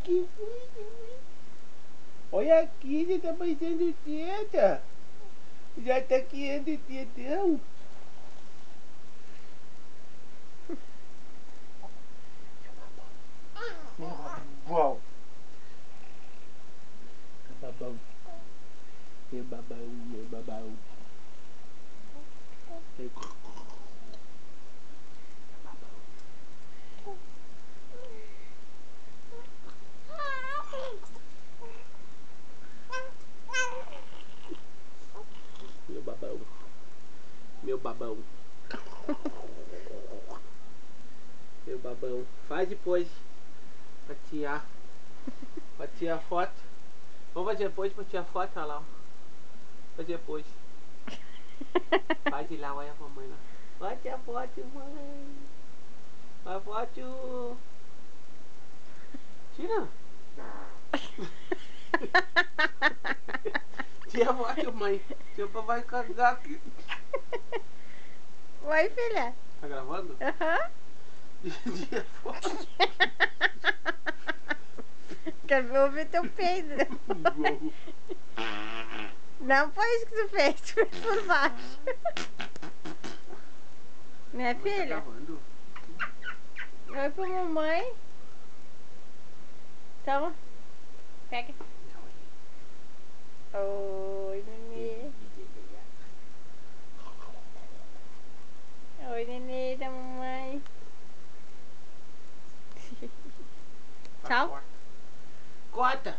Que foi? Olha aqui, já tá parecendo teta. Já tá querendo tetão. Meu babão. Babão. Meu babão, meu babão. Meu babão. Meu babão. Meu babão. Faz depois. Pra tirar. Pra tirar foto. Vamos fazer depois pra tirar foto, olha lá. Fazer depois. Faz lá, olha a mamãe lá. Bate a foto, mãe. A foto. Tira. Tira a foto, mãe. Seu papai vai cagar aqui. Oi, filha. Tá gravando? Aham. Tira a foto. Quero ouvir teu peido. Não foi isso que tu fez, tu fez por baixo. Minha filha? Tá gravando? Oi pra mamãe. Toma. Pega. Oi, nenê. Oi, nenê da mamãe. Tchau. Corta.